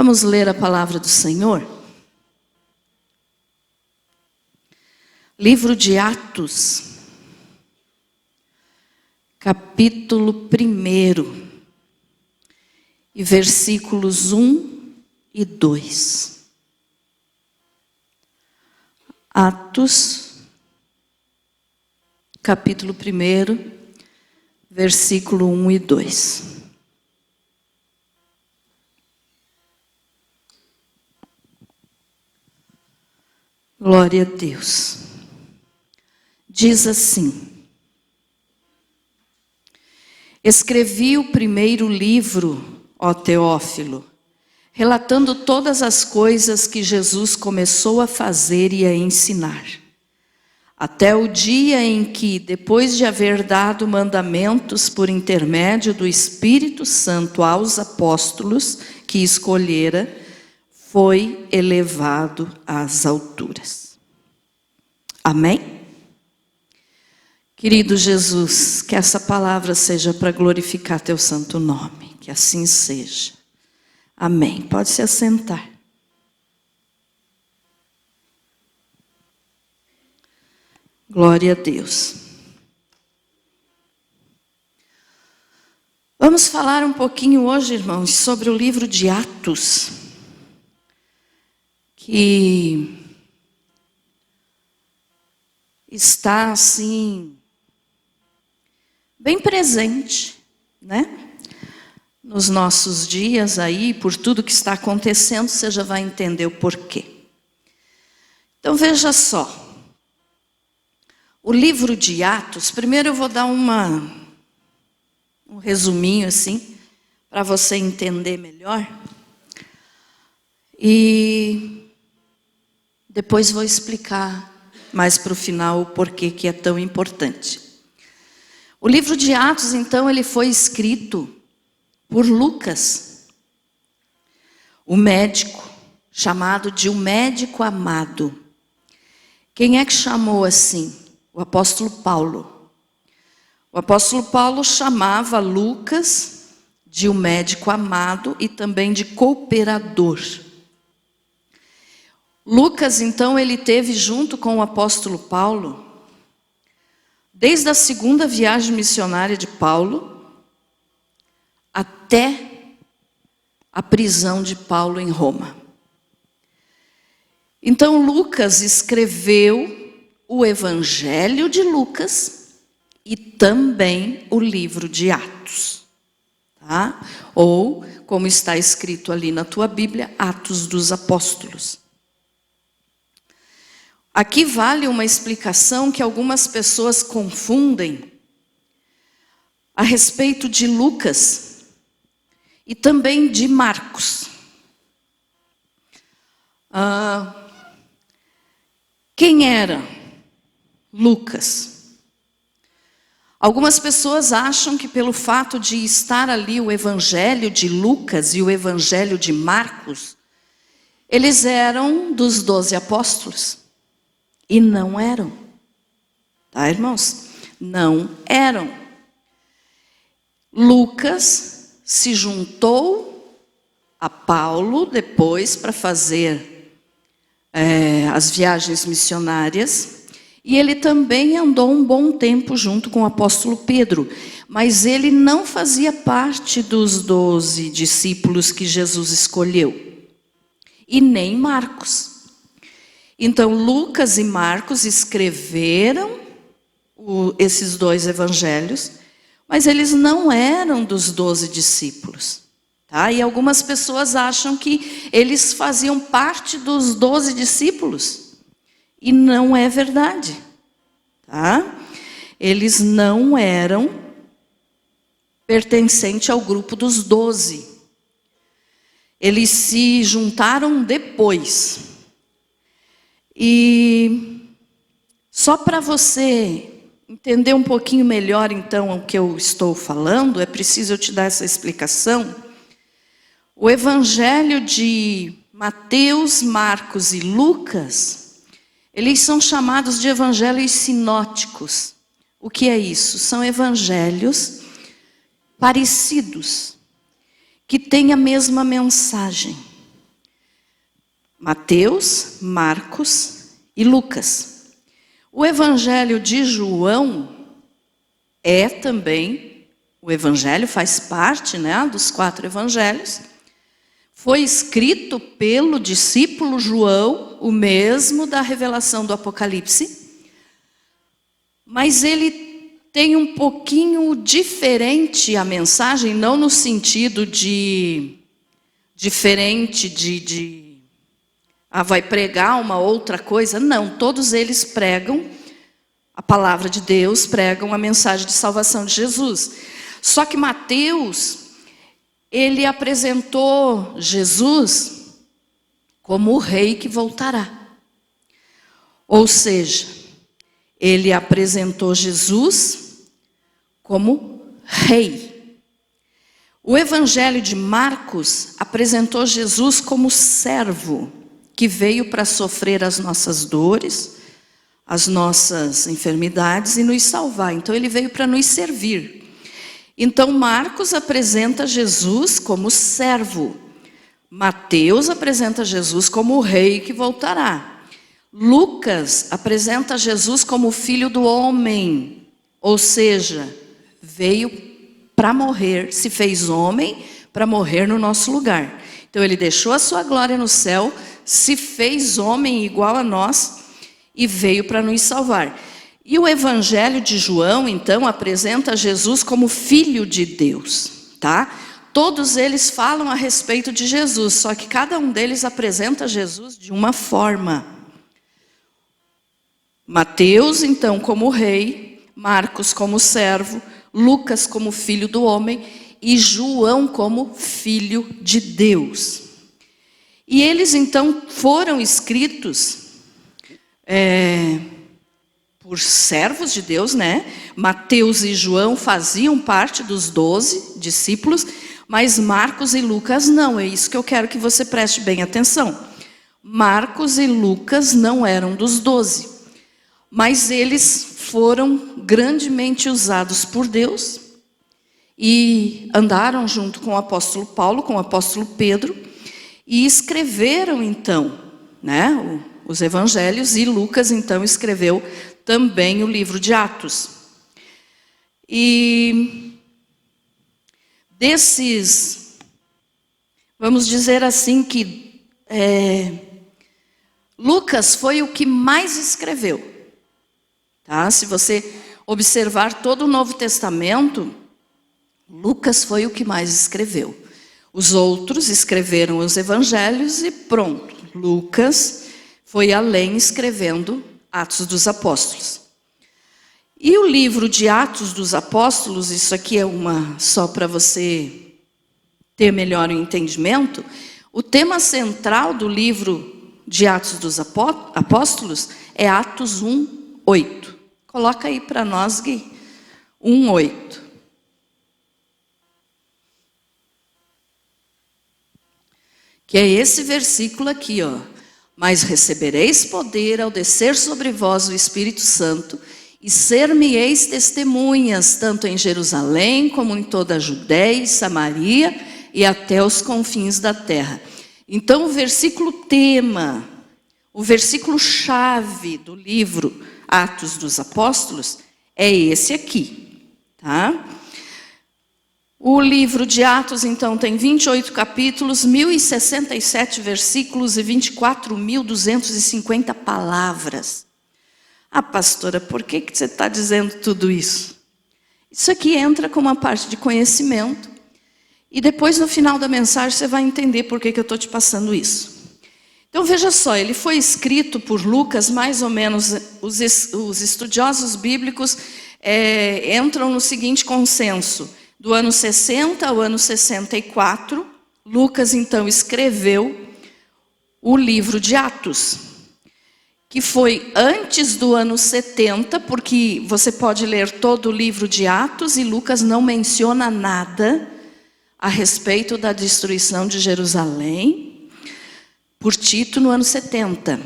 Vamos ler a palavra do Senhor? Livro de Atos, capítulo 1, e versículos 1 e 2. Atos, capítulo 1, versículo 1 e 2. Glória a Deus. Diz assim: escrevi o primeiro livro, ó Teófilo, relatando todas as coisas que Jesus começou a fazer e a ensinar, até o dia em que, depois de haver dado mandamentos por intermédio do Espírito Santo aos apóstolos que escolhera, foi elevado às alturas. Amém? Querido Jesus, que essa palavra seja para glorificar teu santo nome, que assim seja. Amém. Pode se assentar. Glória a Deus. Vamos falar um pouquinho hoje, irmãos, sobre o livro de Atos, que está assim bem presente, né? Nos nossos dias aí, por tudo que está acontecendo, você já vai entender o porquê. Então veja só, o livro de Atos, primeiro eu vou dar um resuminho assim, para você entender melhor, e depois vou explicar mais para o final o porquê que é tão importante. O livro de Atos, então, ele foi escrito por Lucas, o médico, chamado de o médico amado. Quem é que chamou assim? O apóstolo Paulo. O apóstolo Paulo chamava Lucas de o médico amado e também de cooperador. Lucas, então, ele teve junto com o apóstolo Paulo, desde a segunda viagem missionária de Paulo, até a prisão de Paulo em Roma. Então, Lucas escreveu o Evangelho de Lucas e também o livro de Atos, tá? Ou, como está escrito ali na tua Bíblia, Atos dos Apóstolos. Aqui vale uma explicação que algumas pessoas confundem a respeito de Lucas e também de Marcos. Quem era Lucas? Algumas pessoas acham que pelo fato de estar ali o Evangelho de Lucas e o Evangelho de Marcos, eles eram dos 12 apóstolos. E não eram. Tá, irmãos? Não eram. Lucas se juntou a Paulo depois para fazer as viagens missionárias. E ele também andou um bom tempo junto com o apóstolo Pedro. Mas ele não fazia parte dos 12 discípulos que Jesus escolheu. E nem Marcos. Então, Lucas e Marcos escreveram esses dois evangelhos, mas eles não eram dos 12 discípulos. Tá? E algumas pessoas acham que eles faziam parte dos 12 discípulos. E não é verdade. Tá? Eles não eram pertencentes ao grupo dos 12. Eles se juntaram depois. E só para você entender um pouquinho melhor, então, o que eu estou falando, é preciso eu te dar essa explicação. O Evangelho de Mateus, Marcos e Lucas, eles são chamados de evangelhos sinóticos. O que é isso? São evangelhos parecidos, que têm a mesma mensagem. Mateus, Marcos e Lucas. O Evangelho de João é também, o Evangelho faz parte, né, dos 4 evangelhos. Foi escrito pelo discípulo João, o mesmo da revelação do Apocalipse, mas ele tem um pouquinho diferente a mensagem, não no sentido de diferente vai pregar uma outra coisa. Não, todos eles pregam a palavra de Deus, pregam a mensagem de salvação de Jesus. Só que Mateus, ele apresentou Jesus como o rei que voltará. Ou seja, ele apresentou Jesus como rei. O Evangelho de Marcos apresentou Jesus como servo, que veio para sofrer as nossas dores, as nossas enfermidades e nos salvar. Então ele veio para nos servir. Então Marcos apresenta Jesus como servo. Mateus apresenta Jesus como o rei que voltará. Lucas apresenta Jesus como filho do homem, ou seja, veio para morrer, se fez homem para morrer no nosso lugar. Então ele deixou a sua glória no céu, se fez homem igual a nós e veio para nos salvar. E o Evangelho de João, então, apresenta Jesus como Filho de Deus, tá? Todos eles falam a respeito de Jesus, só que cada um deles apresenta Jesus de uma forma. Mateus, então, como rei, Marcos como servo, Lucas como filho do homem e João como filho de Deus. E eles, então, foram escritos por servos de Deus, né? Mateus e João faziam parte dos 12 discípulos, mas Marcos e Lucas não. É isso que eu quero que você preste bem atenção. Marcos e Lucas não eram dos 12, mas eles foram grandemente usados por Deus e andaram junto com o apóstolo Paulo, com o apóstolo Pedro, e escreveram então, né, os evangelhos, e Lucas então escreveu também o livro de Atos. E desses, vamos dizer assim que Lucas foi o que mais escreveu. Tá? Se você observar todo o Novo Testamento, Lucas foi o que mais escreveu. Os outros escreveram os evangelhos e pronto. Lucas foi além escrevendo Atos dos Apóstolos. E o livro de Atos dos Apóstolos, isso aqui é só para você ter melhor entendimento, o tema central do livro de Atos dos Apóstolos é Atos 1:8. Coloca aí para nós, Gui, 1:8. Que é esse versículo aqui, ó. Mas recebereis poder ao descer sobre vós o Espírito Santo, e ser-me-eis testemunhas, tanto em Jerusalém, como em toda a Judéia e Samaria, e até os confins da terra. Então o versículo tema, o versículo chave do livro Atos dos Apóstolos, é esse aqui, tá? O livro de Atos, então, tem 28 capítulos, 1067 versículos e 24.250 palavras. Ah, pastora, por que você está dizendo tudo isso? Isso aqui entra como uma parte de conhecimento. E depois, no final da mensagem, você vai entender por que eu estou te passando isso. Então, veja só, ele foi escrito por Lucas, mais ou menos, os estudiosos bíblicos entram no seguinte consenso: do ano 60 ao ano 64, Lucas, então, escreveu o livro de Atos, que foi antes do ano 70, porque você pode ler todo o livro de Atos e Lucas não menciona nada a respeito da destruição de Jerusalém por Tito no ano 70.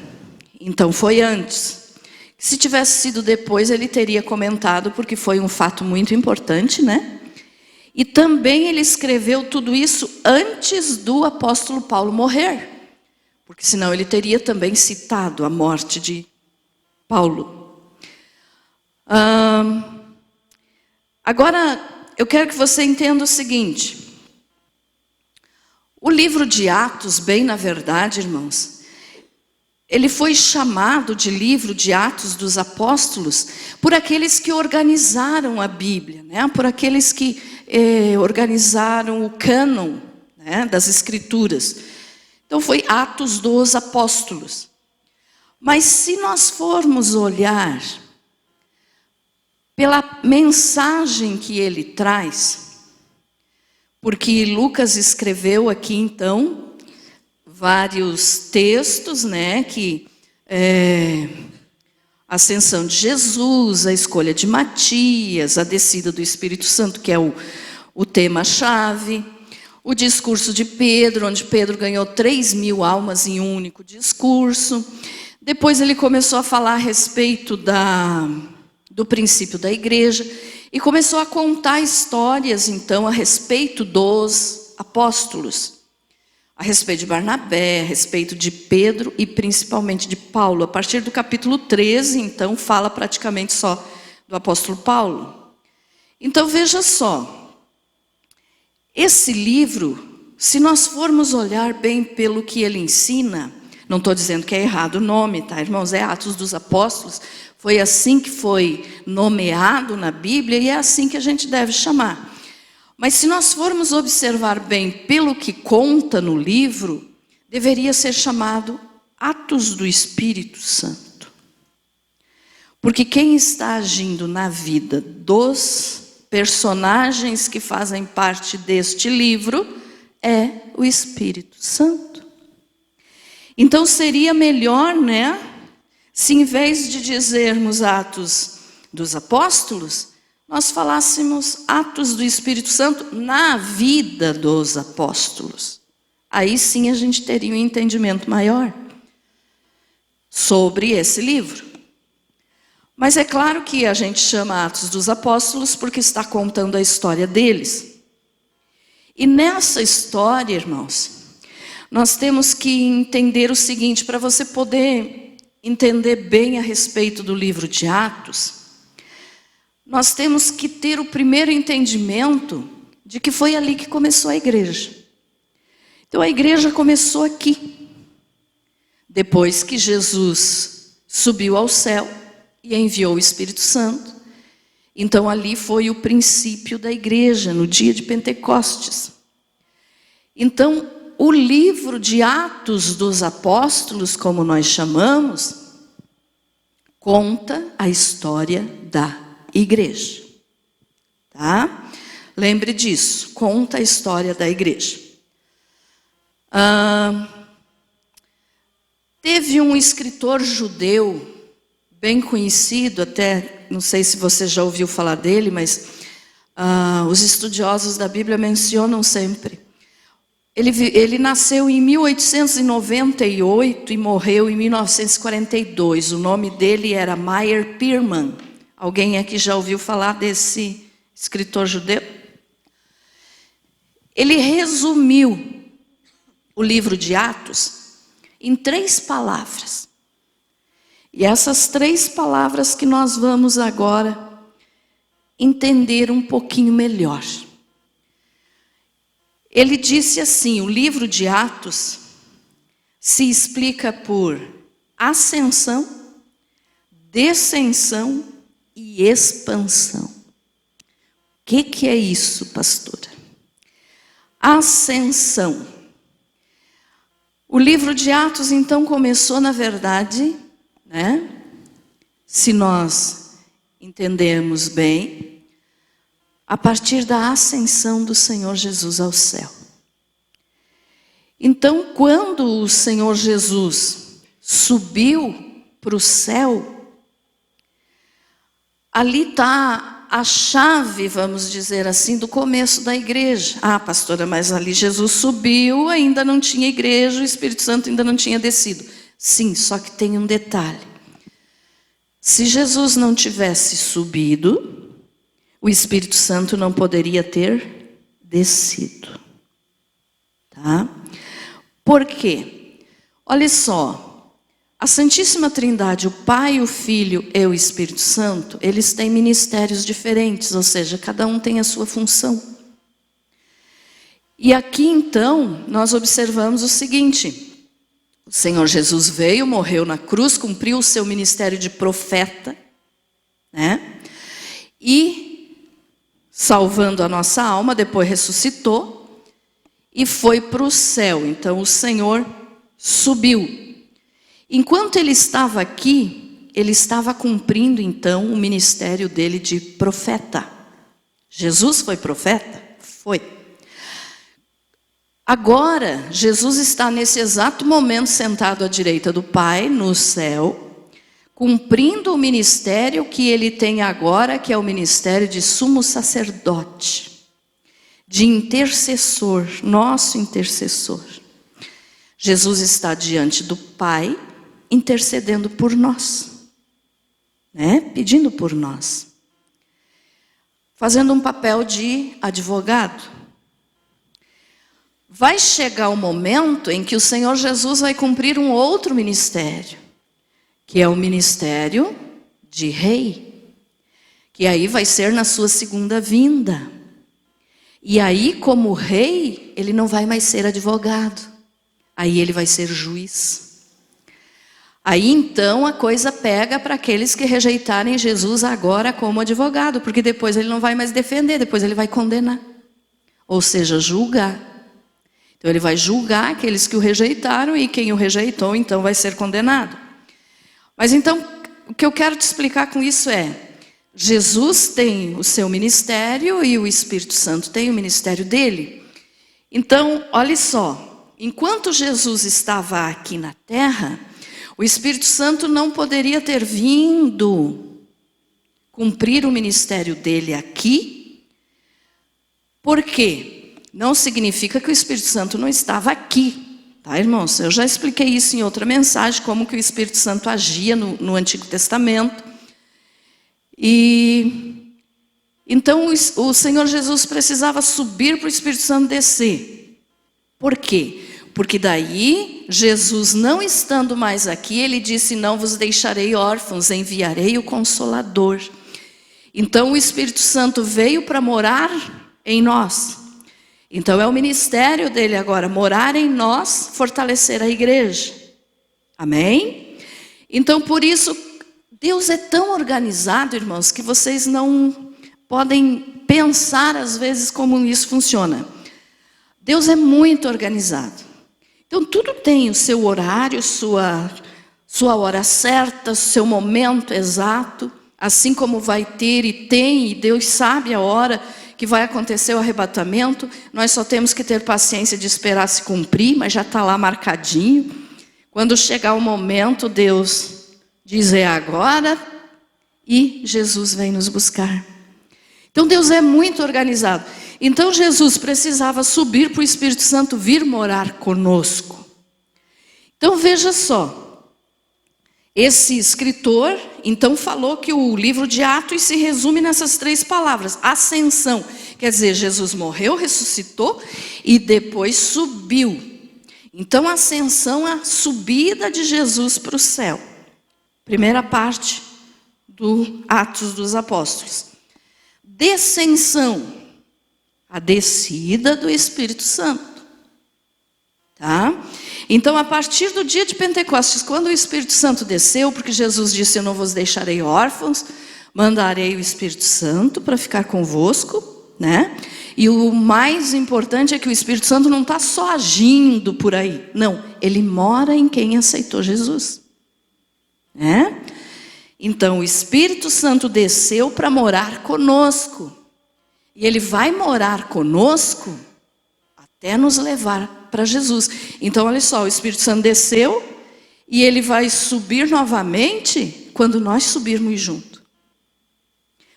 Então, foi antes. Se tivesse sido depois, ele teria comentado, porque foi um fato muito importante, né? E também ele escreveu tudo isso antes do apóstolo Paulo morrer. porque senão ele teria também citado a morte de Paulo. Agora, eu quero que você entenda o seguinte. O livro de Atos, bem na verdade, irmãos, ele foi chamado de livro de Atos dos Apóstolos por aqueles que organizaram a Bíblia, né? Por aqueles que organizaram o cânon, né, das Escrituras. Então foi Atos dos Apóstolos. Mas se nós formos olhar pela mensagem que ele traz, porque Lucas escreveu aqui então vários textos, né, que a ascensão de Jesus, a escolha de Matias, a descida do Espírito Santo, que é o tema-chave, o discurso de Pedro, onde Pedro ganhou 3.000 almas em um único discurso. Depois ele começou a falar a respeito do princípio da igreja e começou a contar histórias, então, a respeito dos apóstolos, a respeito de Barnabé, a respeito de Pedro e principalmente de Paulo. A partir do capítulo 13, então, fala praticamente só do apóstolo Paulo. Então, veja só, esse livro, se nós formos olhar bem pelo que ele ensina, não estou dizendo que é errado o nome, tá, irmãos? É Atos dos Apóstolos, foi assim que foi nomeado na Bíblia e é assim que a gente deve chamar. Mas se nós formos observar bem pelo que conta no livro, deveria ser chamado Atos do Espírito Santo. Porque quem está agindo na vida dos personagens que fazem parte deste livro é o Espírito Santo. Então seria melhor, né, se em vez de dizermos Atos dos Apóstolos, nós falássemos Atos do Espírito Santo na vida dos apóstolos. Aí sim a gente teria um entendimento maior sobre esse livro. Mas é claro que a gente chama Atos dos Apóstolos porque está contando a história deles. E nessa história, irmãos, nós temos que entender o seguinte, para você poder entender bem a respeito do livro de Atos, nós temos que ter o primeiro entendimento de que foi ali que começou a igreja. Então a igreja começou aqui, depois que Jesus subiu ao céu e enviou o Espírito Santo. Então ali foi o princípio da igreja, no dia de Pentecostes. Então o livro de Atos dos Apóstolos, como nós chamamos, conta a história da igreja. Tá? Lembre disso, conta a história da igreja. Teve um escritor judeu, bem conhecido, até, não sei se você já ouviu falar dele, mas os estudiosos da Bíblia mencionam sempre. Ele nasceu em 1898 e morreu em 1942. O nome dele era Meyer Pearman. Alguém aqui já ouviu falar desse escritor judeu? Ele resumiu o livro de Atos em 3 palavras. E essas 3 palavras que nós vamos agora entender um pouquinho melhor. Ele disse assim, o livro de Atos se explica por ascensão, descensão e expansão. O que é isso, pastora? Ascensão. O livro de Atos, então, começou, na verdade, né? Se nós entendermos bem, a partir da ascensão do Senhor Jesus ao céu. Então, quando o Senhor Jesus subiu para o céu, ali está a chave, vamos dizer assim, do começo da igreja. Ah, pastora, mas ali Jesus subiu, ainda não tinha igreja, o Espírito Santo ainda não tinha descido. Sim, só que tem um detalhe. Se Jesus não tivesse subido, o Espírito Santo não poderia ter descido. Tá? Por quê? Olha só, a Santíssima Trindade, o Pai, o Filho e o Espírito Santo, eles têm ministérios diferentes, ou seja, cada um tem a sua função. E aqui então, nós observamos o seguinte: o Senhor Jesus veio, morreu na cruz, cumpriu o seu ministério de profeta, né? E, salvando a nossa alma, depois ressuscitou e foi para o céu. Então o Senhor subiu. Enquanto ele estava aqui, ele estava cumprindo então o ministério dele de profeta. Jesus foi profeta? Foi. Agora, Jesus está nesse exato momento sentado à direita do Pai, no céu, cumprindo o ministério que ele tem agora, que é o ministério de sumo sacerdote, de intercessor, nosso intercessor. Jesus está diante do Pai, intercedendo por nós, né? Pedindo por nós, fazendo um papel de advogado. Vai chegar o momento em que o Senhor Jesus vai cumprir um outro ministério, que é o ministério de rei, que aí vai ser na sua segunda vinda. E aí, como rei, ele não vai mais ser advogado, aí ele vai ser juiz. Aí então a coisa pega para aqueles que rejeitarem Jesus agora como advogado, porque depois ele não vai mais defender, depois ele vai condenar, ou seja, julgar. Então ele vai julgar aqueles que o rejeitaram e quem o rejeitou então vai ser condenado. Mas então o que eu quero te explicar com isso é: Jesus tem o seu ministério e o Espírito Santo tem o ministério dele. Então, olha só, enquanto Jesus estava aqui na terra, o Espírito Santo não poderia ter vindo cumprir o ministério dele aqui. Por quê? Não significa que o Espírito Santo não estava aqui, tá, irmãos? Eu já expliquei isso em outra mensagem, como que o Espírito Santo agia no Antigo Testamento. E então o Senhor Jesus precisava subir para o Espírito Santo descer. Por quê? Porque daí, Jesus não estando mais aqui, ele disse: não vos deixarei órfãos, enviarei o Consolador. Então o Espírito Santo veio para morar em nós. Então é o ministério dele agora, morar em nós, fortalecer a igreja. Amém? Então por isso, Deus é tão organizado, irmãos, que vocês não podem pensar às vezes como isso funciona. Deus é muito organizado. Então tudo tem o seu horário, sua hora certa, seu momento exato, assim como vai ter e tem, e Deus sabe a hora que vai acontecer o arrebatamento. Nós só temos que ter paciência de esperar se cumprir, mas já está lá marcadinho. Quando chegar o momento, Deus diz: é agora, e Jesus vem nos buscar. Então Deus é muito organizado. Então Jesus precisava subir para o Espírito Santo vir morar conosco. Então veja só, esse escritor então falou que o livro de Atos se resume nessas três palavras: ascensão, quer dizer, Jesus morreu, ressuscitou e depois subiu. Então ascensão é a subida de Jesus para o céu. Primeira parte do Atos dos Apóstolos. Descensão, a descida do Espírito Santo. Tá? Então, a partir do dia de Pentecostes, quando o Espírito Santo desceu, porque Jesus disse: eu não vos deixarei órfãos, mandarei o Espírito Santo para ficar convosco, né? E o mais importante é que o Espírito Santo não está só agindo por aí, não, ele mora em quem aceitou Jesus, né? Então o Espírito Santo desceu para morar conosco, e ele vai morar conosco até nos levar para Jesus. Então olha só, o Espírito Santo desceu e ele vai subir novamente quando nós subirmos junto.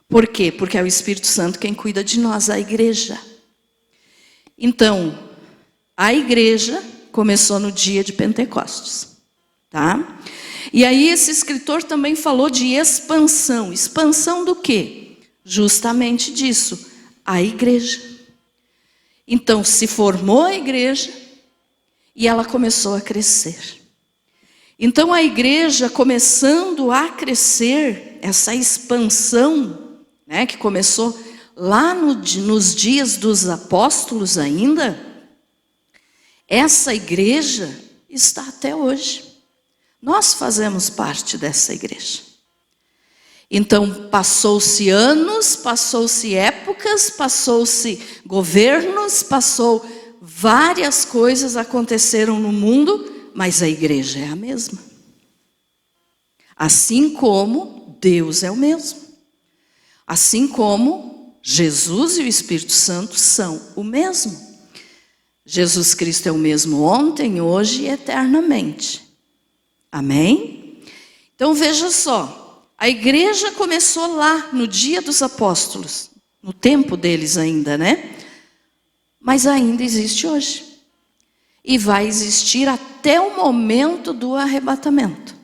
Por quê? Porque é o Espírito Santo quem cuida de nós, a igreja. Então, a igreja começou no dia de Pentecostes, tá? E aí esse escritor também falou de expansão. Expansão do quê? Justamente disso, a igreja. Então se formou a igreja e ela começou a crescer. Então a igreja começando a crescer, essa expansão, né, que começou lá nos dias dos apóstolos ainda, essa igreja está até hoje. Nós fazemos parte dessa igreja. Então passou-se anos, passou-se épocas, passou-se governos, várias coisas aconteceram no mundo, mas a igreja é a mesma. Assim como Deus é o mesmo. Assim como Jesus e o Espírito Santo são o mesmo. Jesus Cristo é o mesmo ontem, hoje e eternamente. Amém? Então veja só, a igreja começou lá no dia dos apóstolos, no tempo deles ainda, né? Mas ainda existe hoje. E vai existir até o momento do arrebatamento.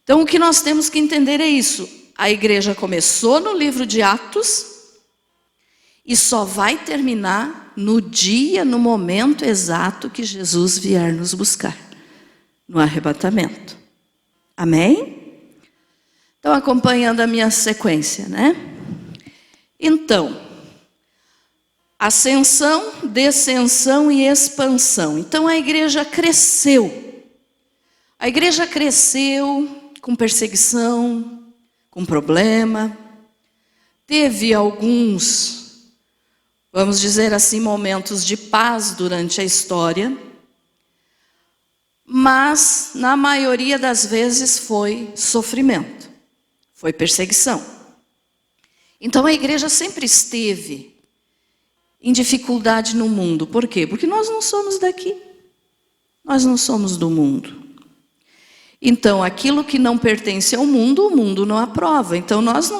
Então o que nós temos que entender é isso. A igreja começou no livro de Atos e só vai terminar no dia, no momento exato que Jesus vier nos buscar, no arrebatamento. Amém? Estão acompanhando a minha sequência, né? Então, ascensão, descensão e expansão. Então a igreja cresceu. A igreja cresceu com perseguição, com problema. Teve alguns, vamos dizer assim, momentos de paz durante a história. Mas, na maioria das vezes, foi sofrimento. Foi perseguição. Então a igreja sempre esteve em dificuldade no mundo. Por quê? Porque nós não somos daqui. Nós não somos do mundo. Então, aquilo que não pertence ao mundo, o mundo não aprova. Então, nós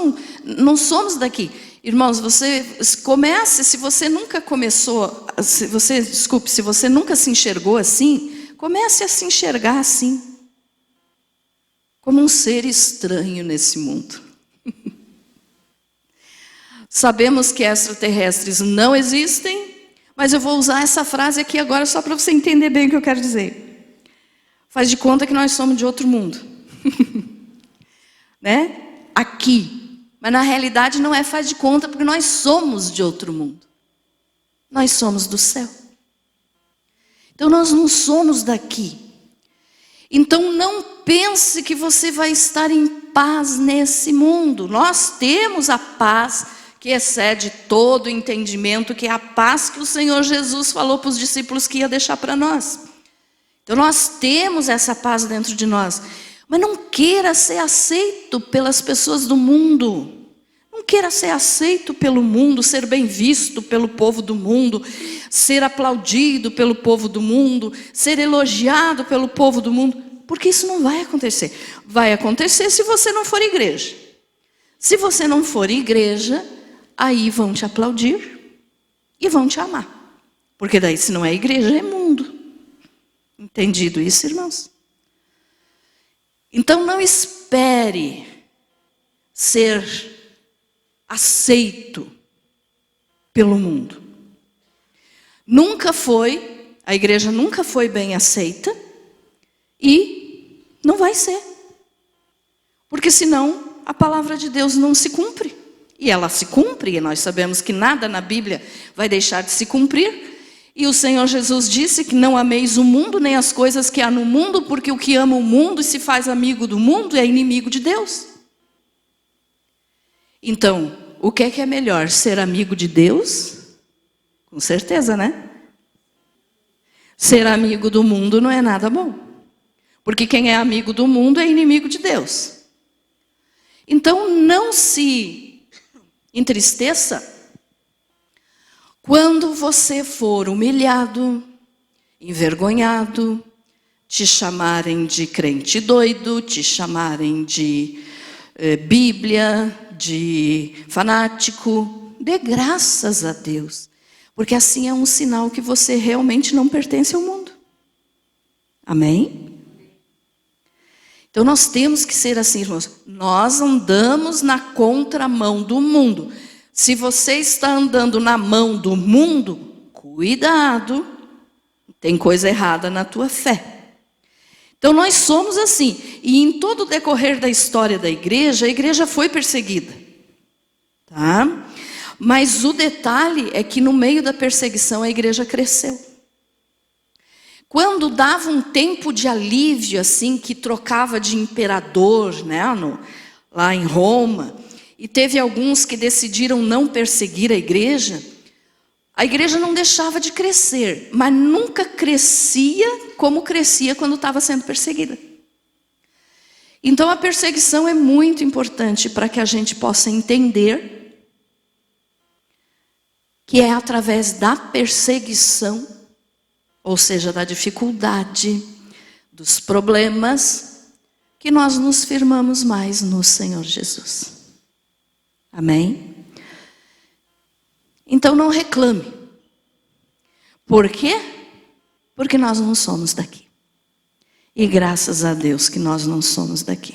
não somos daqui. Irmãos, você comece, se você nunca começou, se você nunca se enxergou assim, comece a se enxergar assim. Como um ser estranho nesse mundo. Sabemos que extraterrestres não existem, mas eu vou usar essa frase aqui agora só para você entender bem o que eu quero dizer. Faz de conta que nós somos de outro mundo. Né? Aqui. Mas na realidade não é faz de conta, porque nós somos de outro mundo. Nós somos do céu. Então nós não somos daqui. Então não pense que você vai estar em paz nesse mundo. Nós temos a paz que excede todo o entendimento, que é a paz que o Senhor Jesus falou para os discípulos que ia deixar para nós. Então nós temos essa paz dentro de nós. Mas não queira ser aceito pelas pessoas do mundo. Não queira ser aceito pelo mundo, ser bem visto pelo povo do mundo, ser aplaudido pelo povo do mundo, ser elogiado pelo povo do mundo. Porque isso não vai acontecer. Vai acontecer se você não for igreja. Se você não for igreja, aí vão te aplaudir e vão te amar. Porque daí, se não é igreja, é mundo. Entendido isso, irmãos? Então não espere ser aceito pelo mundo. A igreja nunca foi bem aceita e não vai ser. Porque senão a palavra de Deus não se cumpre. E ela se cumpre, e nós sabemos que nada na Bíblia vai deixar de se cumprir. E o Senhor Jesus disse que não ameis o mundo, nem as coisas que há no mundo, porque o que ama o mundo e se faz amigo do mundo é inimigo de Deus. Então, o que é melhor? Ser amigo de Deus? Com certeza, né? Ser amigo do mundo não é nada bom. Porque quem é amigo do mundo é inimigo de Deus. Então, não se entristeça quando você for humilhado, envergonhado, te chamarem de crente doido, te chamarem de Bíblia, de fanático, dê graças a Deus. Porque assim é um sinal que você realmente não pertence ao mundo. Amém? Então nós temos que ser assim, irmãos. Nós andamos na contramão do mundo. Se você está andando na mão do mundo, cuidado, tem coisa errada na tua fé. Então nós somos assim. E em todo o decorrer da história da igreja, a igreja foi perseguida. Tá? Mas o detalhe é que no meio da perseguição a igreja cresceu. Quando dava um tempo de alívio, assim, que trocava de imperador, né, lá em Roma, e teve alguns que decidiram não perseguir a igreja não deixava de crescer, mas nunca crescia como crescia quando estava sendo perseguida. Então a perseguição é muito importante para que a gente possa entender que é através da perseguição, ou seja, da dificuldade, dos problemas, que nós nos firmamos mais no Senhor Jesus. Amém? Então não reclame. Por quê? Porque nós não somos daqui. E graças a Deus que nós não somos daqui.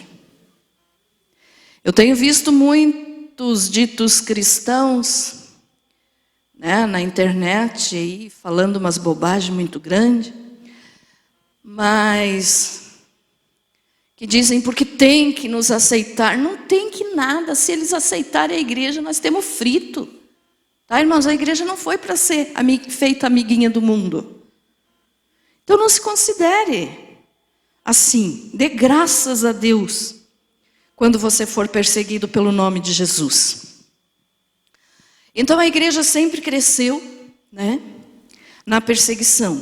Eu tenho visto muitos ditos cristãos, né, na internet aí, falando umas bobagens muito grandes, mas que dizem porque tem que nos aceitar. Não tem que nada. Se eles aceitarem a igreja, nós temos frito. Tá, irmãos? A igreja não foi para ser feita amiguinha do mundo. Então não se considere assim. Dê graças a Deus quando você for perseguido pelo nome de Jesus. Então a igreja sempre cresceu, né, na perseguição.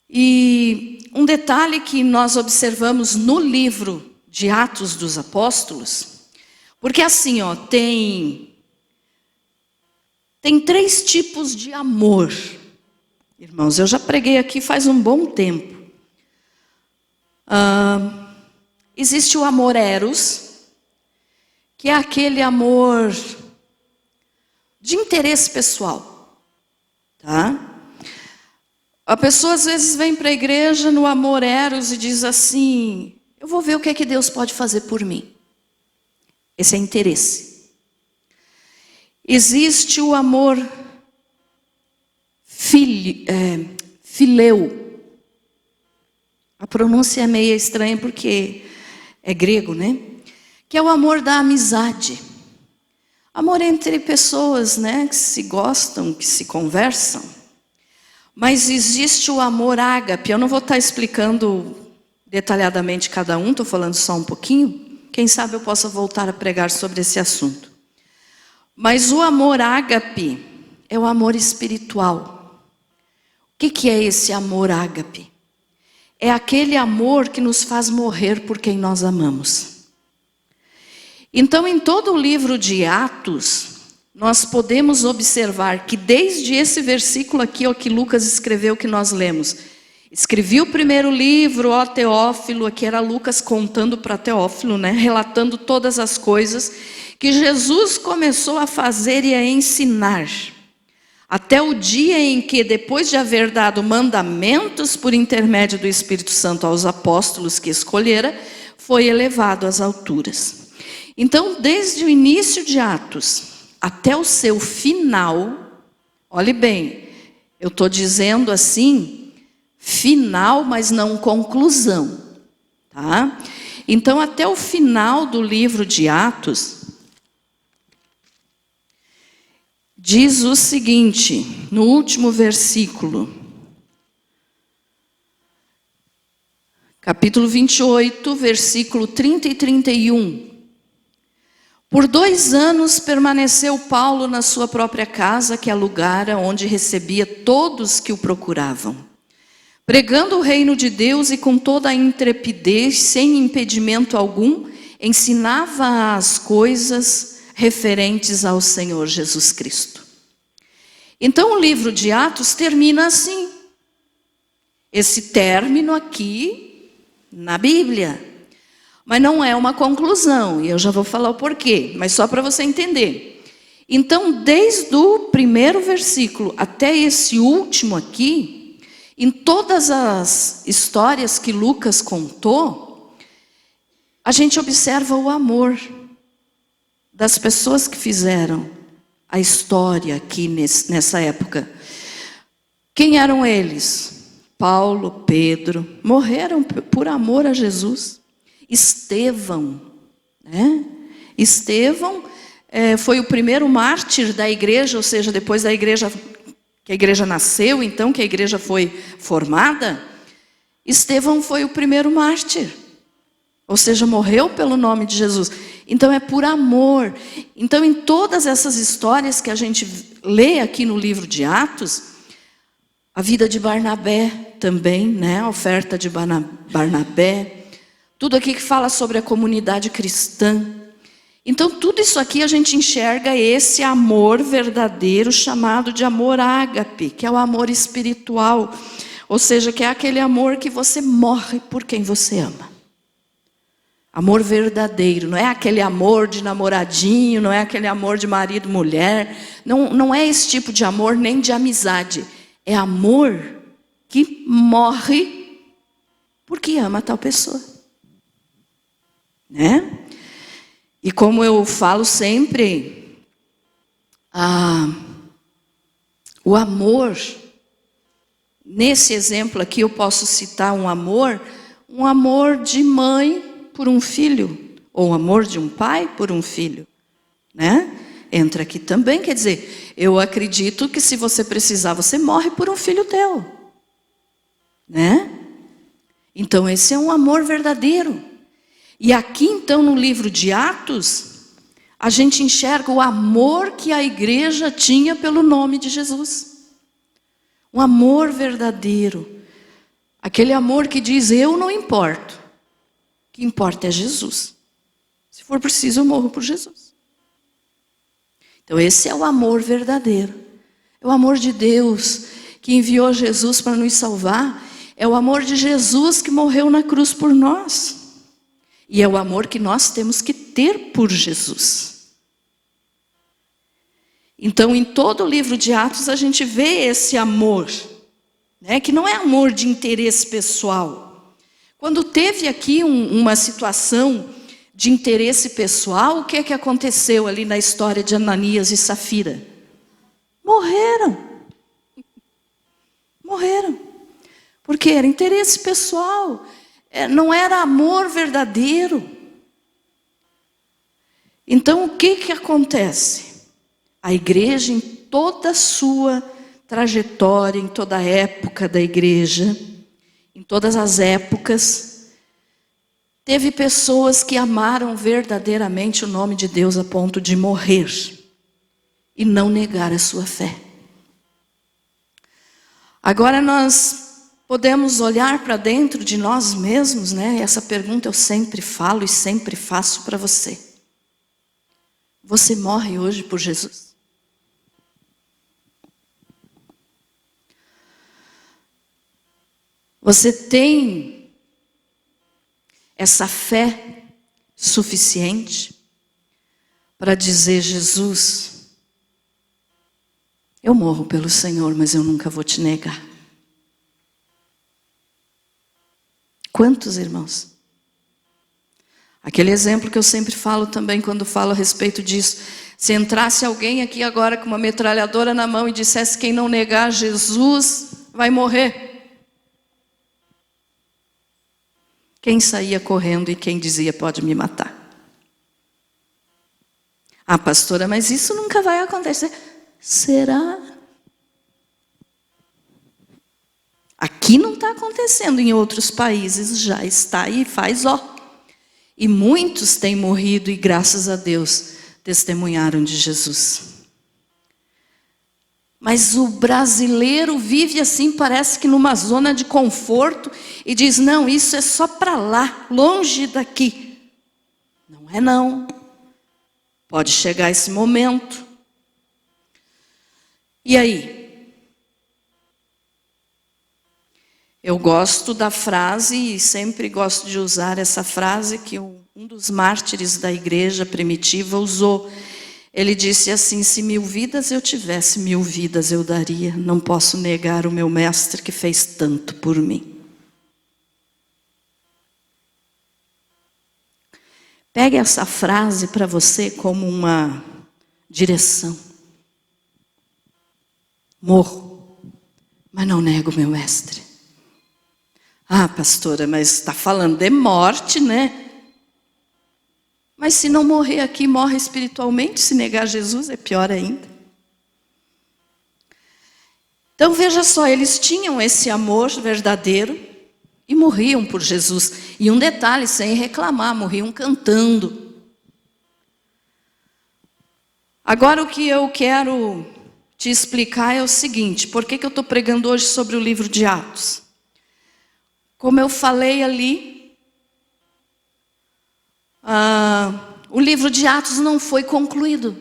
E um detalhe que nós observamos no livro de Atos dos Apóstolos, porque assim, ó, tem 3 tipos de amor. Irmãos, eu já preguei aqui faz um bom tempo. Existe o amor eros, que é aquele amor de interesse pessoal. Tá? A pessoa às vezes vem para a igreja no amor eros e diz assim: eu vou ver o que é que Deus pode fazer por mim. Esse é interesse. Existe o amor fileu. A pronúncia é meio estranha porque é grego, né? Que é o amor da amizade. Amor entre pessoas, né, que se gostam, que se conversam. Mas existe o amor ágape. Eu não vou estar explicando detalhadamente cada um, estou falando só um pouquinho. Quem sabe eu possa voltar a pregar sobre esse assunto. Mas o amor ágape é o amor espiritual. O que é esse amor ágape? É aquele amor que nos faz morrer por quem nós amamos. Então, em todo o livro de Atos, nós podemos observar que desde esse versículo aqui, ó, que Lucas escreveu, que nós lemos: escrevi o primeiro livro, ó Teófilo, aqui era Lucas contando para Teófilo, né, relatando todas as coisas que Jesus começou a fazer e a ensinar, até o dia em que, depois de haver dado mandamentos por intermédio do Espírito Santo aos apóstolos que escolhera, foi elevado às alturas. Então, desde o início de Atos até o seu final, olhe bem, eu estou dizendo assim, final, mas não conclusão, tá? Então, até o final do livro de Atos, diz o seguinte, no último versículo, capítulo 28, versículo 30 e 31. Por 2 anos permaneceu Paulo na sua própria casa, que alugara, onde recebia todos que o procuravam, pregando o reino de Deus e com toda a intrepidez, sem impedimento algum, ensinava as coisas referentes ao Senhor Jesus Cristo. Então o livro de Atos termina assim. Esse término aqui na Bíblia. Mas não é uma conclusão, e eu já vou falar o porquê, mas só para você entender. Então, desde o primeiro versículo até esse último aqui, em todas as histórias que Lucas contou, a gente observa o amor das pessoas que fizeram a história aqui nessa época. Quem eram eles? Paulo, Pedro, morreram por amor a Jesus. Estevão, né? Estevão foi o primeiro mártir da igreja, ou seja, depois da igreja, que a igreja nasceu, então que a igreja foi formada, Estevão foi o primeiro mártir, ou seja, morreu pelo nome de Jesus. Então é por amor. Então em todas essas histórias que a gente lê aqui no livro de Atos, a vida de Barnabé também, né? A oferta de Barnabé, tudo aqui que fala sobre a comunidade cristã. Então tudo isso aqui a gente enxerga esse amor verdadeiro chamado de amor ágape, que é o amor espiritual, ou seja, que é aquele amor que você morre por quem você ama. Amor verdadeiro, não é aquele amor de namoradinho, não é aquele amor de marido, mulher, não é esse tipo de amor nem de amizade, é amor que morre porque ama tal pessoa, né? E como eu falo sempre, o amor, nesse exemplo aqui eu posso citar um amor de mãe por um filho, ou o amor de um pai por um filho, né? Entra aqui também, quer dizer, eu acredito que se você precisar, você morre por um filho teu, né? Então esse é um amor verdadeiro. E aqui então no livro de Atos, a gente enxerga o amor que a igreja tinha pelo nome de Jesus. Um amor verdadeiro. Aquele amor que diz, eu não importo. O que importa é Jesus. Se for preciso, eu morro por Jesus. Então esse é o amor verdadeiro. É o amor de Deus que enviou Jesus para nos salvar. É o amor de Jesus que morreu na cruz por nós. E é o amor que nós temos que ter por Jesus. Então em todo o livro de Atos a gente vê esse amor, né, que não é amor de interesse pessoal. Quando teve aqui uma situação de interesse pessoal, o que é que aconteceu ali na história de Ananias e Safira? Morreram. Morreram. Porque era interesse pessoal. Não era amor verdadeiro. Então o que acontece? A igreja em toda a sua trajetória, em toda a época da igreja, em todas as épocas, teve pessoas que amaram verdadeiramente o nome de Deus a ponto de morrer e não negar a sua fé. Agora nós podemos olhar para dentro de nós mesmos, né? Essa pergunta eu sempre falo e sempre faço para você. Você morre hoje por Jesus? Você tem essa fé suficiente para dizer, Jesus, eu morro pelo Senhor, mas eu nunca vou te negar. Quantos irmãos? Aquele exemplo que eu sempre falo também quando falo a respeito disso. Se entrasse alguém aqui agora com uma metralhadora na mão e dissesse, quem não negar Jesus vai morrer. Quem saía correndo e quem dizia, pode me matar? Ah, pastora, mas isso nunca vai acontecer. Será? Aqui não está acontecendo, em outros países já está e faz ó. E muitos têm morrido e graças a Deus testemunharam de Jesus. Mas o brasileiro vive assim, parece que numa zona de conforto e diz, não, isso é só para lá, longe daqui. Não é não. Pode chegar esse momento. E aí? Eu gosto da frase e sempre gosto de usar essa frase que um dos mártires da igreja primitiva usou. Ele disse assim, se 1000 vidas eu tivesse, 1000 vidas eu daria. Não posso negar o meu mestre que fez tanto por mim. Pegue essa frase para você como uma direção. Morro, mas não nego o meu mestre. Ah, pastora, mas está falando de morte, né? Mas se não morrer aqui, morre espiritualmente. Se negar Jesus, é pior ainda. Então veja só, eles tinham esse amor verdadeiro e morriam por Jesus. E um detalhe, sem reclamar, morriam cantando. Agora o que eu quero te explicar é o seguinte: por que eu estou pregando hoje sobre o livro de Atos? Como eu falei ali, o livro de Atos não foi concluído,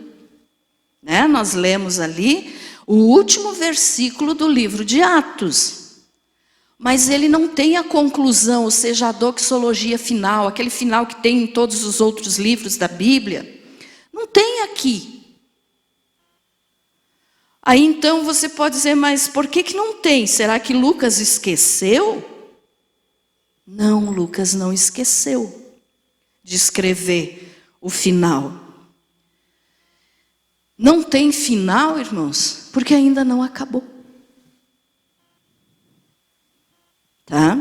né? Nós lemos ali o último versículo do livro de Atos, mas ele não tem a conclusão, ou seja, a doxologia final, aquele final que tem em todos os outros livros da Bíblia, não tem aqui. Aí então você pode dizer, mas por que não tem? Será que Lucas esqueceu? Não, Lucas não esqueceu de escrever o final. Não tem final, irmãos, porque ainda não acabou. Tá?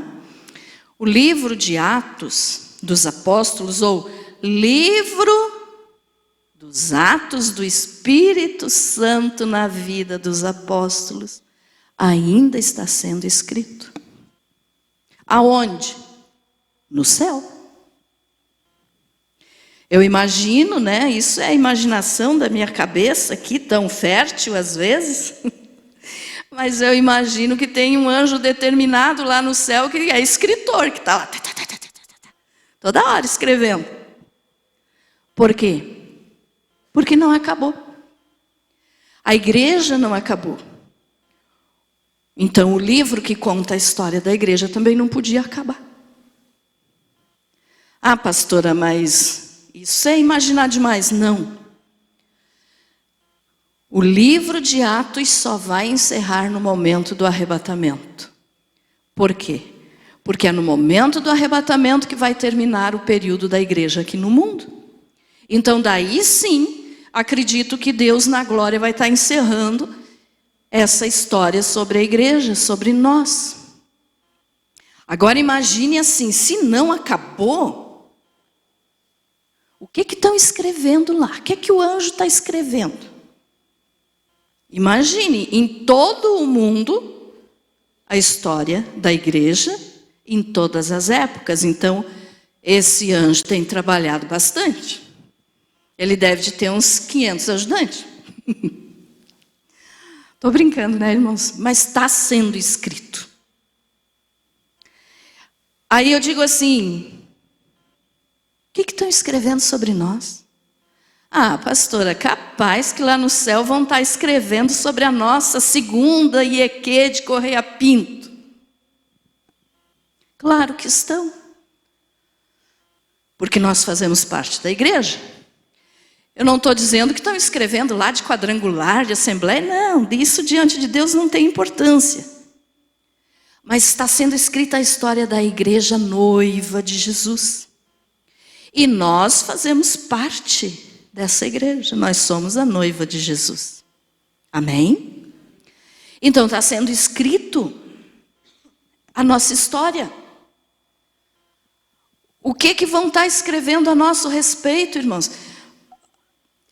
O livro de Atos dos Apóstolos, ou livro dos Atos do Espírito Santo na vida dos apóstolos, ainda está sendo escrito. Aonde? No céu. Eu imagino, né? Isso é a imaginação da minha cabeça aqui, tão fértil às vezes. Mas eu imagino que tem um anjo determinado lá no céu que é escritor, que está lá toda hora escrevendo. Por quê? Porque não acabou. A igreja não acabou. Então o livro que conta a história da igreja também não podia acabar. Ah, pastora, mas isso é imaginar demais. Não. O livro de Atos só vai encerrar no momento do arrebatamento. Por quê? Porque é no momento do arrebatamento que vai terminar o período da igreja aqui no mundo. Então daí sim, acredito que Deus na glória vai estar encerrando essa história sobre a igreja, sobre nós. Agora imagine assim, se não acabou, o que estão escrevendo lá? O que o anjo está escrevendo? Imagine, em todo o mundo, a história da igreja, em todas as épocas. Então, esse anjo tem trabalhado bastante. Ele deve de ter uns 500 ajudantes. Estou brincando, né, irmãos? Mas está sendo escrito. Aí eu digo assim, o que estão escrevendo sobre nós? Ah, pastora, capaz que lá no céu vão estar escrevendo sobre a nossa segunda Iequê de Correia Pinto. Claro que estão. Porque nós fazemos parte da igreja. Eu não estou dizendo que estão escrevendo lá de quadrangular, de assembleia. Não, isso diante de Deus não tem importância. Mas está sendo escrita a história da igreja noiva de Jesus. E nós fazemos parte dessa igreja. Nós somos a noiva de Jesus. Amém? Então está sendo escrito a nossa história. O que vão estar escrevendo a nosso respeito, irmãos?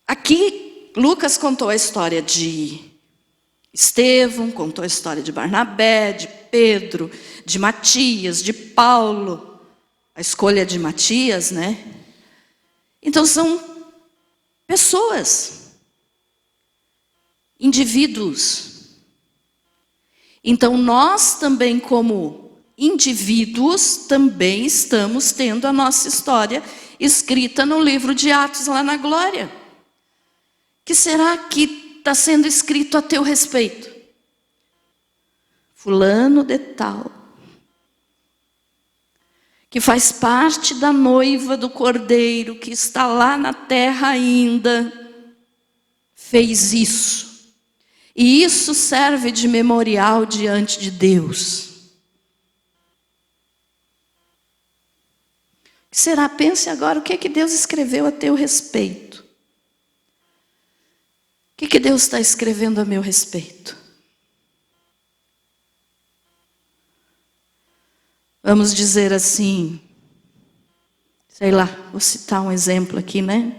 Aqui, Lucas contou a história de Estevão, contou a história de Barnabé, de Pedro, de Matias, de Paulo. A escolha de Matias, né? Então são pessoas, indivíduos. Então nós também, como indivíduos, também estamos tendo a nossa história escrita no livro de Atos lá na glória. Que será que está sendo escrito a teu respeito? Fulano de tal, que faz parte da noiva do Cordeiro, que está lá na terra ainda, fez isso. E isso serve de memorial diante de Deus. O que será? Pense agora, o que é que Deus escreveu a teu respeito? O que Deus está escrevendo a meu respeito? vamos dizer assim, sei lá, vou citar um exemplo aqui, né?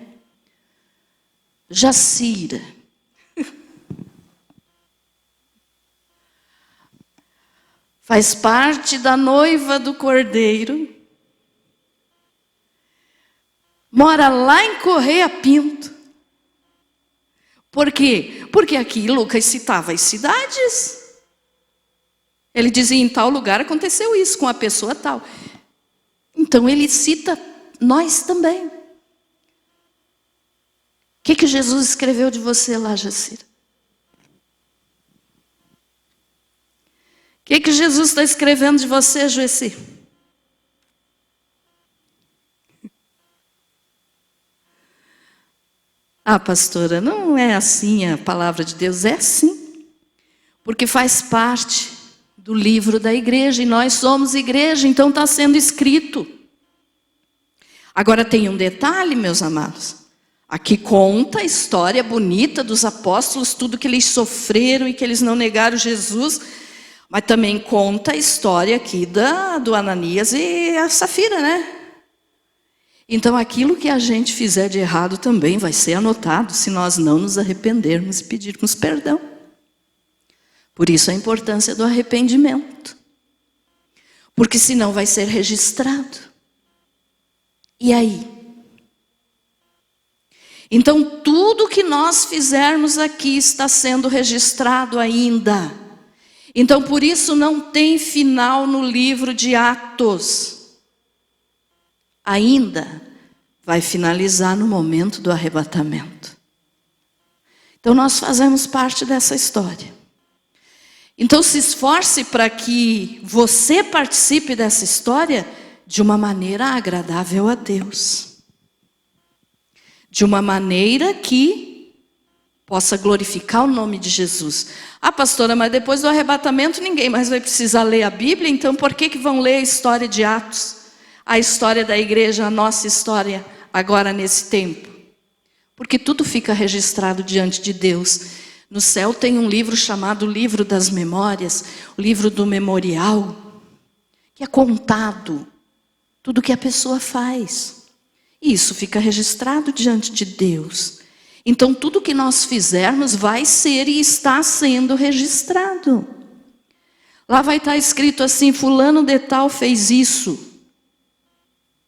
Jacira. Faz parte da noiva do Cordeiro. Mora lá em Correia Pinto. Por quê? Porque aqui Lucas citava as cidades. Ele dizia, em tal lugar aconteceu isso com a pessoa tal. Então ele cita nós também. O que Jesus escreveu de você lá, Jacira? O que Jesus está escrevendo de você, Joeci? Ah, pastora, não é assim a palavra de Deus. É assim. Porque faz parte do livro da igreja. E nós somos igreja, então está sendo escrito. Agora tem um detalhe, meus amados. Aqui conta a história bonita dos apóstolos, tudo que eles sofreram e que eles não negaram Jesus. Mas também conta a história aqui do Ananias e a Safira, né? Então aquilo que a gente fizer de errado também vai ser anotado, se nós não nos arrependermos e pedirmos perdão. Por isso a importância do arrependimento. Porque senão vai ser registrado. E aí? Então tudo que nós fizermos aqui está sendo registrado ainda. Então por isso não tem final no livro de Atos. Ainda vai finalizar no momento do arrebatamento. Então nós fazemos parte dessa história. Então se esforce para que você participe dessa história de uma maneira agradável a Deus. De uma maneira que possa glorificar o nome de Jesus. Ah, pastora, mas depois do arrebatamento ninguém mais vai precisar ler a Bíblia, então por que vão ler a história de Atos? A história da igreja, a nossa história agora nesse tempo. Porque tudo fica registrado diante de Deus. No céu tem um livro chamado Livro das Memórias, o livro do memorial, que é contado tudo que a pessoa faz. E isso fica registrado diante de Deus. Então tudo que nós fizermos vai ser e está sendo registrado. Lá vai estar escrito assim, fulano de tal fez isso.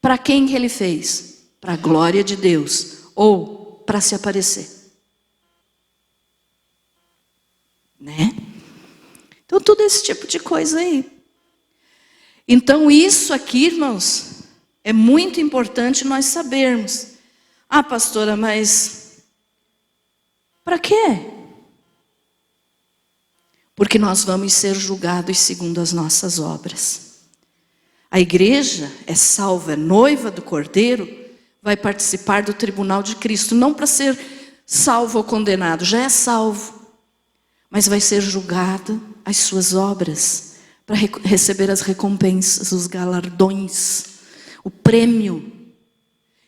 Para quem que ele fez? Para a glória de Deus. Ou para se aparecer. Né? Então tudo esse tipo de coisa aí. Então isso aqui, irmãos, é muito importante nós sabermos. Ah, pastora, mas para quê? Porque nós vamos ser julgados segundo as nossas obras. A igreja é salva, é noiva do Cordeiro, vai participar do tribunal de Cristo. Não para ser salvo ou condenado, já é salvo. Mas vai ser julgado as suas obras, para receber as recompensas, os galardões, o prêmio.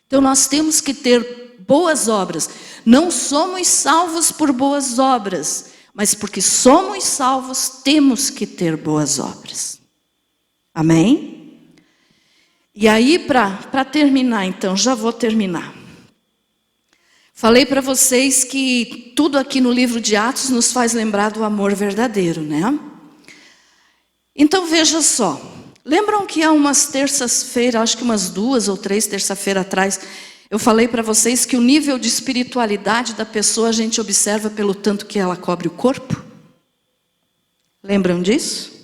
Então nós temos que ter boas obras. Não somos salvos por boas obras, mas porque somos salvos, temos que ter boas obras. Amém? E aí, para terminar, então, já vou terminar. Falei para vocês que tudo aqui no livro de Atos nos faz lembrar do amor verdadeiro, né? Então, veja só. Lembram que há umas terças-feiras, acho que umas 2 ou 3 terça-feiras atrás, eu falei para vocês que o nível de espiritualidade da pessoa a gente observa pelo tanto que ela cobre o corpo? Lembram disso?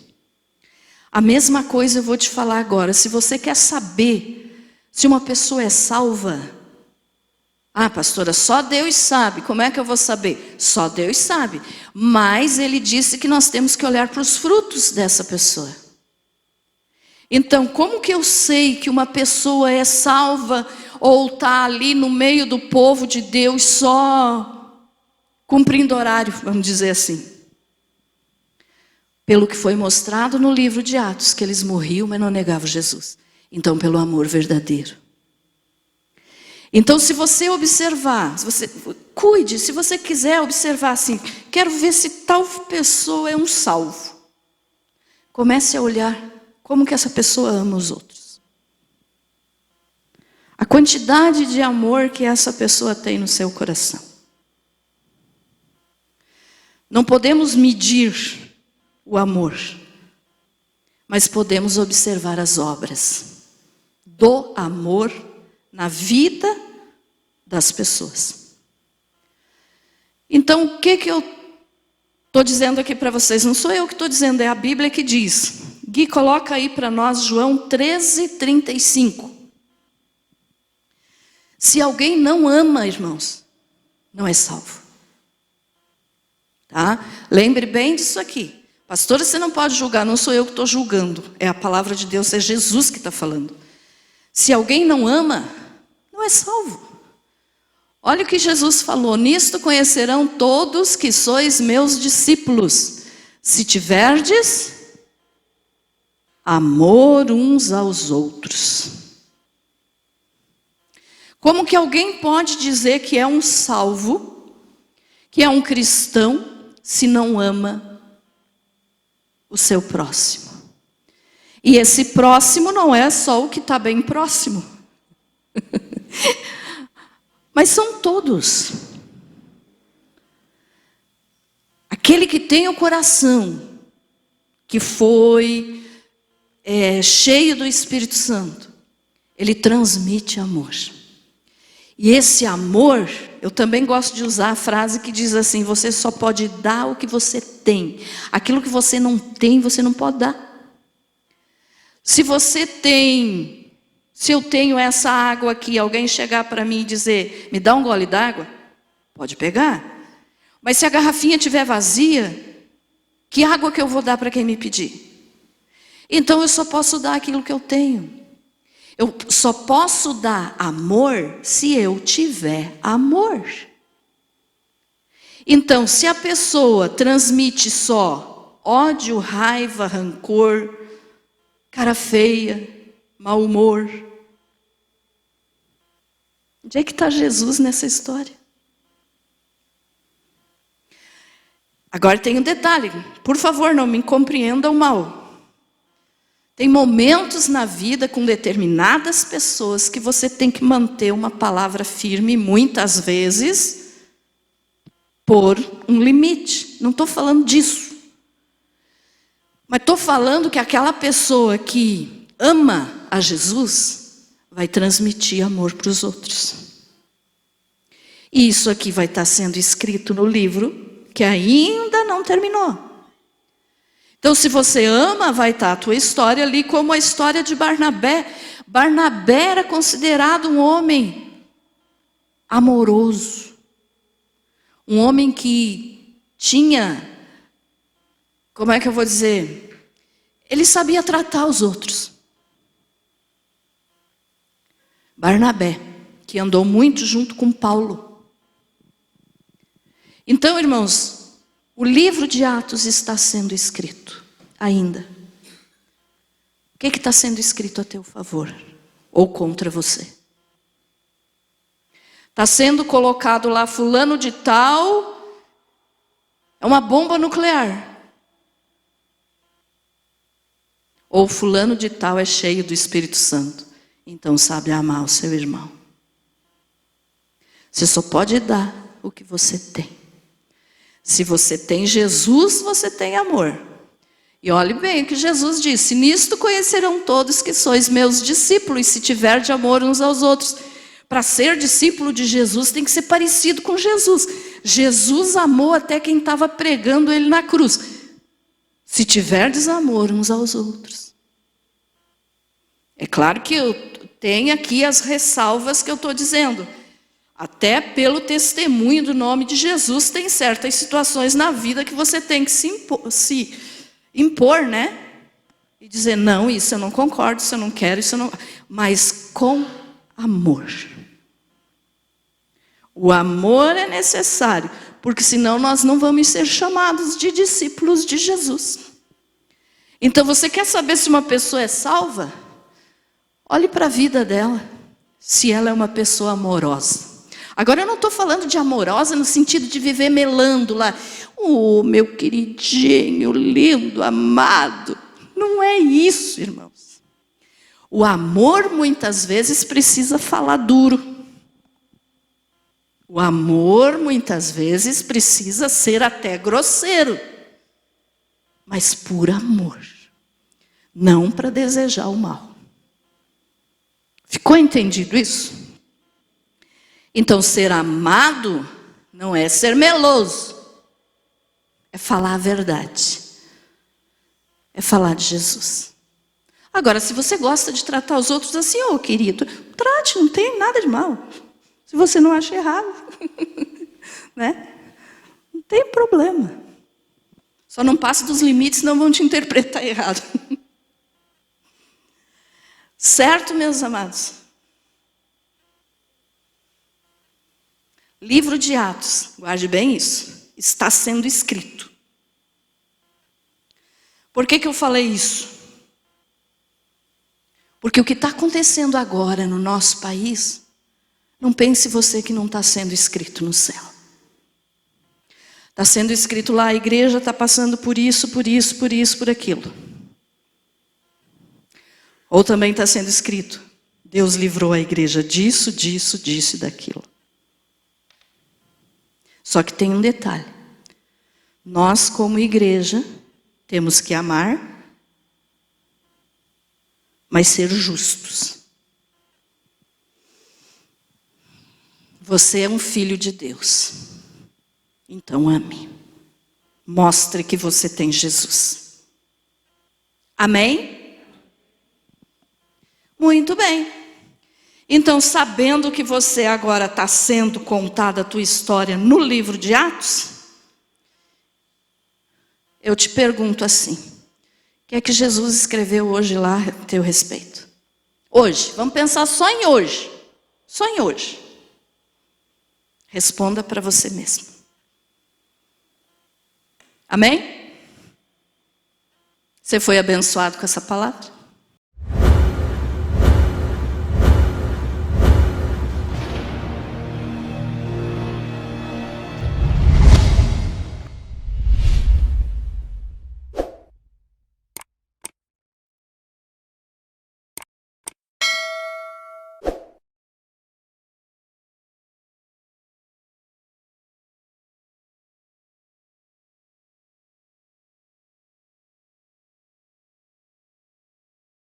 A mesma coisa eu vou te falar agora. Se você quer saber se uma pessoa é salva, ah, pastora, só Deus sabe. Como é que eu vou saber? Só Deus sabe. Mas ele disse que nós temos que olhar para os frutos dessa pessoa. Então, como que eu sei que uma pessoa é salva ou está ali no meio do povo de Deus só cumprindo horário, vamos dizer assim? Pelo que foi mostrado no livro de Atos, que eles morriam, mas não negavam Jesus. Então, pelo amor verdadeiro. Então, se você observar, cuide, se você quiser observar assim, quero ver se tal pessoa é um salvo. Comece a olhar como que essa pessoa ama os outros. A quantidade de amor que essa pessoa tem no seu coração. Não podemos medir o amor, mas podemos observar as obras do amor na vida das pessoas. Então, o que eu estou dizendo aqui para vocês? Não sou eu que estou dizendo, é a Bíblia que diz. Gui, coloca aí para nós João 13:35. Se alguém não ama, irmãos, não é salvo. Tá? Lembre bem disso aqui. Pastora, você não pode julgar, não sou eu que estou julgando. É a palavra de Deus, é Jesus que está falando. Se alguém não ama, não é salvo. Olha o que Jesus falou. Nisto conhecerão todos que sois meus discípulos, se tiverdes amor uns aos outros. Como que alguém pode dizer que é um salvo, que é um cristão, se não ama o seu próximo? E esse próximo não é só o que está bem próximo. Mas são todos. Aquele que tem o coração, que foi cheio do Espírito Santo, ele transmite amor. E esse amor, eu também gosto de usar a frase que diz assim: você só pode dar o que você tem. Aquilo que você não tem, você não pode dar. Se eu tenho essa água aqui, alguém chegar para mim e dizer, me dá um gole d'água, pode pegar. Mas se a garrafinha estiver vazia, que água que eu vou dar para quem me pedir? Então eu só posso dar aquilo que eu tenho. Eu só posso dar amor se eu tiver amor. Então, se a pessoa transmite só ódio, raiva, rancor, cara feia, mau humor, onde é que está Jesus nessa história? Agora tem um detalhe, por favor, não me compreendam mal. Tem momentos na vida com determinadas pessoas que você tem que manter uma palavra firme, muitas vezes, por um limite. Não estou falando disso. Mas estou falando que aquela pessoa que ama a Jesus vai transmitir amor para os outros. E isso aqui vai estar sendo escrito no livro que ainda não terminou. Então, se você ama, vai estar a tua história ali, como a história de Barnabé. Barnabé era considerado um homem amoroso. Um homem que tinha, como é que eu vou dizer? Ele sabia tratar os outros. Barnabé, que andou muito junto com Paulo. Então, irmãos, o livro de Atos está sendo escrito ainda. O que está sendo escrito a teu favor ou contra você? Está sendo colocado lá, fulano de tal é uma bomba nuclear. Ou fulano de tal é cheio do Espírito Santo, então sabe amar o seu irmão. Você só pode dar o que você tem. Se você tem Jesus, você tem amor. E olhe bem o que Jesus disse: nisto conhecerão todos que sois meus discípulos, se tiver de amor uns aos outros. Para ser discípulo de Jesus, tem que ser parecido com Jesus. Jesus amou até quem estava pregando ele na cruz. Se tiver desamor uns aos outros. É claro que eu tenho aqui as ressalvas que eu estou dizendo. Até pelo testemunho do nome de Jesus, tem certas situações na vida que você tem que se impor, né? E dizer, não, isso eu não concordo, isso eu não quero, isso eu não... Mas com amor. O amor é necessário, porque senão nós não vamos ser chamados de discípulos de Jesus. Então, você quer saber se uma pessoa é salva? Olhe para a vida dela, se ela é uma pessoa amorosa. Agora eu não estou falando de amorosa no sentido de viver melando lá. Oh, meu queridinho, lindo, amado. Não é isso, irmãos. O amor muitas vezes precisa falar duro. O amor muitas vezes precisa ser até grosseiro. Mas por amor. Não para desejar o mal. Ficou entendido isso? Então, ser amado não é ser meloso. É falar a verdade. É falar de Jesus. Agora, se você gosta de tratar os outros assim, ô querido, trate, não tem nada de mal. Se você não acha errado, né? Não tem problema. Só não passe dos limites, senão vão te interpretar errado. Certo, meus amados? Livro de Atos, guarde bem isso, está sendo escrito. Por que eu falei isso? Porque o que está acontecendo agora no nosso país, não pense você que não está sendo escrito no céu. Está sendo escrito lá, a igreja está passando por isso, por isso, por isso, por aquilo. Ou também está sendo escrito, Deus livrou a igreja disso, disso, disso e daquilo. Só que tem um detalhe. Nós, como igreja, temos que amar, mas ser justos. Você é um filho de Deus. Então ame. Mostre que você tem Jesus. Amém? Muito bem. Então, sabendo que você agora está sendo contada a tua história no livro de Atos, eu te pergunto assim, o que é que Jesus escreveu hoje lá a teu respeito? Hoje, vamos pensar só em hoje. Só em hoje. Responda para você mesmo. Amém? Você foi abençoado com essa palavra?